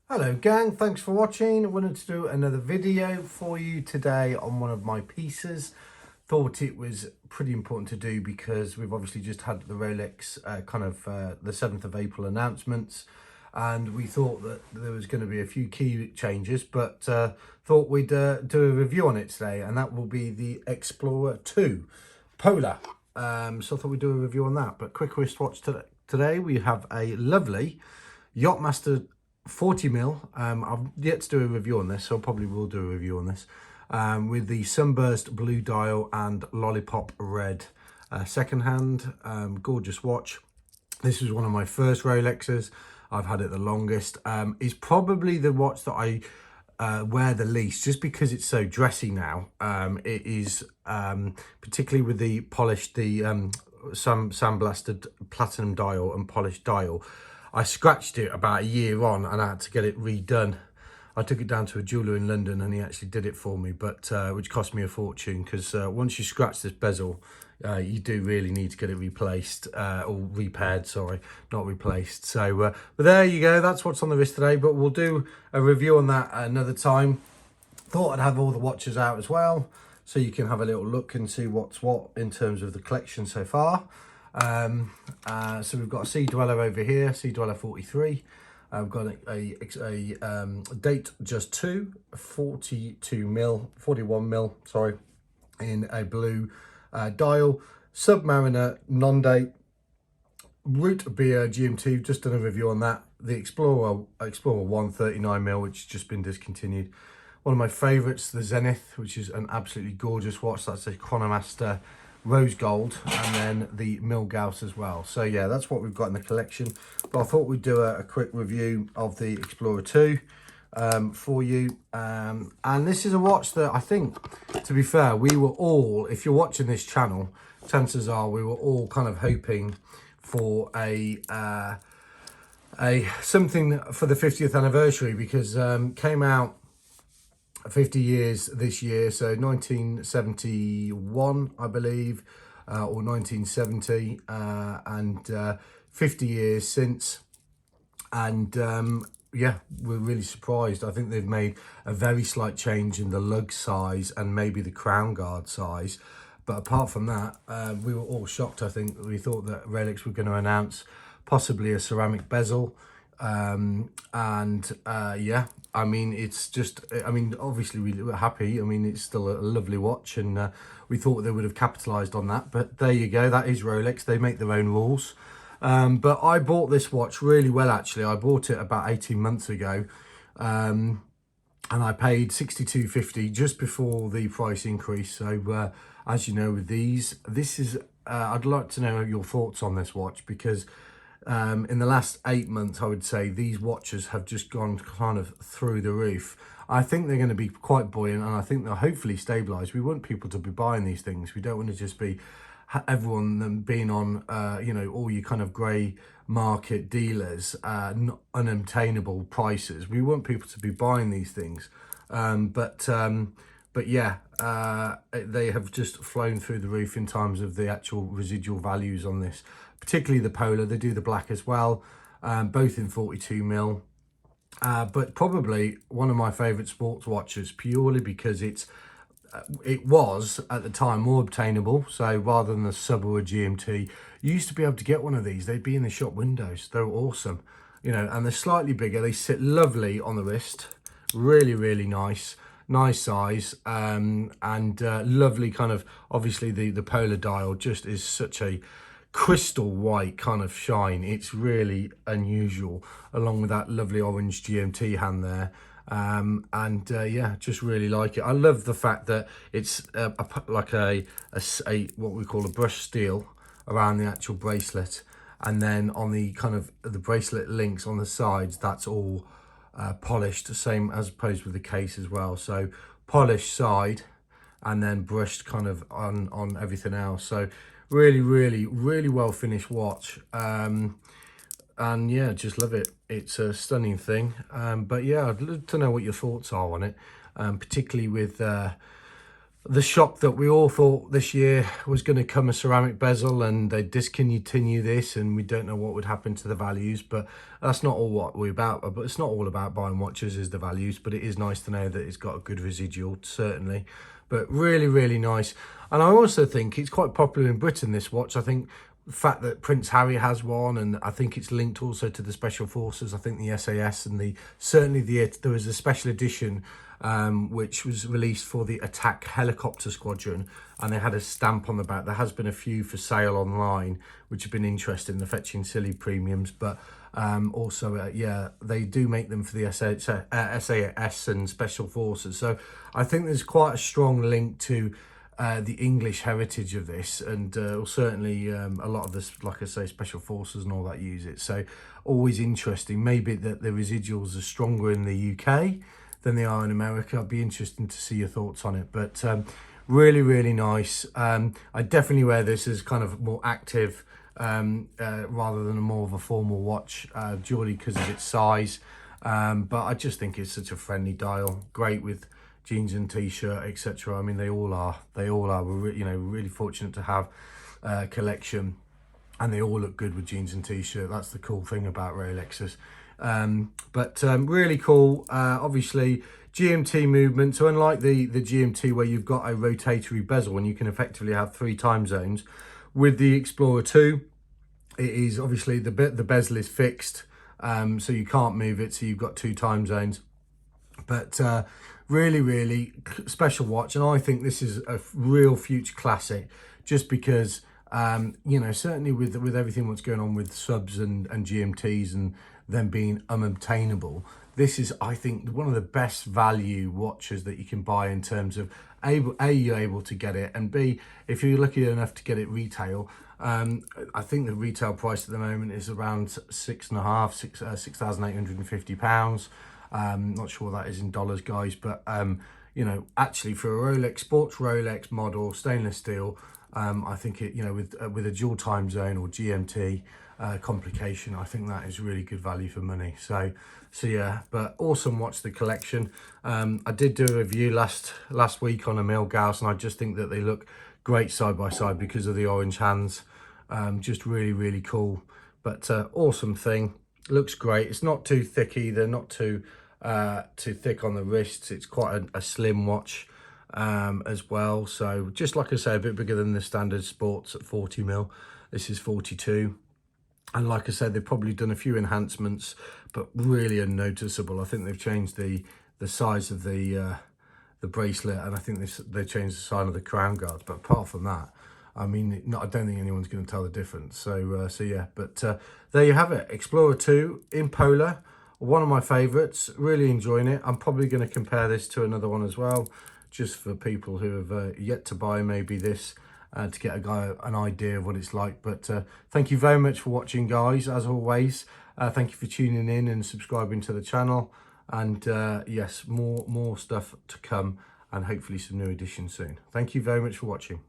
Hello gang, thanks for watching. I wanted to do another video for you today on one of my pieces. Thought it was pretty important to do because we've obviously just had the Rolex the 7th of April announcements, and we thought that there was going to be a few key changes, but thought we'd do a review on it today, and that will be the Explorer 2 Polar. So I thought we'd do a review on that. But quick wristwatch today we have a lovely Yachtmaster 40mm. I've yet to do a review on this, so I probably will do a review on this, with the Sunburst blue dial and Lollipop red. Second hand, gorgeous watch. This was one of my first Rolexes. I've had it the longest. It's probably the watch that I wear the least, just because it's so dressy now. It is, particularly with the polished, sandblasted platinum dial and polished dial. I scratched it about a year on and I had to get it redone. I took it down to a jeweler in London and he actually did it for me, but which cost me a fortune, because once you scratch this bezel, you do really need to get it replaced, or repaired, sorry, not replaced. So, but there you go, that's what's on the wrist today, but we'll do a review on that another time. Thought I'd have all the watches out as well, so you can have a little look and see what's what in terms of the collection so far. So we've got a Sea Dweller over here, Sea Dweller 43. I've got a Date Just 2, 41mm, sorry, in a blue dial. Submariner non-date, Root Beer GMT, just done a review on that. The Explorer 1 39mm, which has just been discontinued. One of my favourites, the Zenith, which is an absolutely gorgeous watch. That's a Chronomaster rose gold, and then the Milgauss as well. So yeah, that's what we've got in the collection. But I thought we'd do a quick review of the Explorer 2 for you. And this is a watch that I think, to be fair, we were all, if you're watching this channel, chances are we were all kind of hoping for a something for the 50th anniversary, because came out 50 years this year, so 1971 I believe, or 1970, and 50 years since. And yeah, we're really surprised. I think they've made a very slight change in the lug size and maybe the crown guard size, but apart from that, we were all shocked. I think we thought that Rolex were going to announce possibly a ceramic bezel, and yeah, I mean, it's just, I mean, obviously we were happy. I mean, it's still a lovely watch, and we thought they would have capitalized on that, but there you go, that is Rolex. They make their own rules. But I bought this watch really well, actually. I bought it about 18 months ago, and I paid $62.50 just before the price increase. So as you know, with these, this is, I'd like to know your thoughts on this watch, because in the last 8 months, I would say these watches have just gone kind of through the roof. I think they're going to be quite buoyant, and I think they'll hopefully stabilise. We want people to be buying these things. We don't want to just be everyone them being on, you know, all your kind of grey market dealers, unobtainable prices. We want people to be buying these things, but yeah, they have just flown through the roof in terms of the actual residual values on this, particularly the Polar. They do the black as well, both in 42mm. But probably one of my favourite sports watches, purely because it was at the time more obtainable. So rather than the sub or a GMT, you used to be able to get one of these. They'd be in the shop windows. They're awesome, you know, and they're slightly bigger. They sit lovely on the wrist, really nice size, and lovely kind of, obviously the Polar dial just is such a crystal white kind of shine. It's really unusual, along with that lovely orange GMT hand there. Yeah, just really like it. I love the fact that it's like a what we call a brush steel around the actual bracelet, and then on the kind of the bracelet links on the sides, that's all polished, same as opposed with the case as well. So polished side and then brushed kind of on everything else. So really well finished watch. And yeah, just love it. It's a stunning thing. But yeah, I'd love to know what your thoughts are on it, particularly with the shock that we all thought this year was going to come a ceramic bezel, and they discontinue this, and we don't know what would happen to the values. But that's not all what we're about. But it's not all about buying watches is the values, but it is nice to know that it's got a good residual, certainly. But really, really nice. And I also think it's quite popular in Britain, this watch. I think the fact that Prince Harry has one, and I think it's linked also to the Special Forces. I think the SAS and there was a special edition which was released for the Attack Helicopter Squadron, and they had a stamp on the back. There has been a few for sale online which have been interesting, they're fetching silly premiums, but also yeah, they do make them for the SAS and Special Forces. So I think there's quite a strong link to the English heritage of this, and certainly a lot of this, like I say, Special Forces and all that use it. So always interesting. Maybe that the residuals are stronger in the UK than they are in America. I'd be interested to see your thoughts on it. But really, really nice. I definitely wear this as kind of more active rather than a more of a formal watch, purely because of its size. But I just think it's such a friendly dial, great with jeans and t-shirt, etc. I mean, they all are. We're really fortunate to have a collection, and they all look good with jeans and t-shirt. That's the cool thing about Rolexes. But really cool. Obviously GMT movement. So unlike the GMT where you've got a rotatory bezel and you can effectively have 3 time zones, with the Explorer 2, it is obviously the bezel is fixed, so you can't move it. So you've got 2 time zones. But really, really special watch, and I think this is a real future classic, just because certainly with everything what's going on with subs and GMTs and them being unobtainable, this is, I think, one of the best value watches that you can buy in terms of you're able to get it, and B, if you're lucky enough to get it retail. I think the retail price at the moment is around £6,850. Not sure what that is in dollars, guys, but actually for a Rolex, sports Rolex model, stainless steel, I think it, with a dual time zone or GMT complication, I think that is really good value for money. So yeah, but awesome watch, the collection. I did do a review last week on a Milgauss, and I just think that they look great side by side because of the orange hands. Just really, really cool. But awesome thing. Looks great. It's not too thick either, not too thick on the wrists. It's quite a slim watch as well. So just like I say, a bit bigger than the standard sports at 40mm. This is 42. And like I said, they've probably done a few enhancements, but really unnoticeable. I think they've changed the size of the bracelet, and I think they've changed the size of the crown guard. But apart from that, I mean, I don't think anyone's going to tell the difference. So yeah, but there you have it. Explorer 2 in polar, one of my favourites. Really enjoying it. I'm probably going to compare this to another one as well, just for people who have yet to buy maybe this, to get an idea of what it's like. But thank you very much for watching, guys. As always, thank you for tuning in and subscribing to the channel. And yes, more stuff to come, and hopefully some new editions soon. Thank you very much for watching.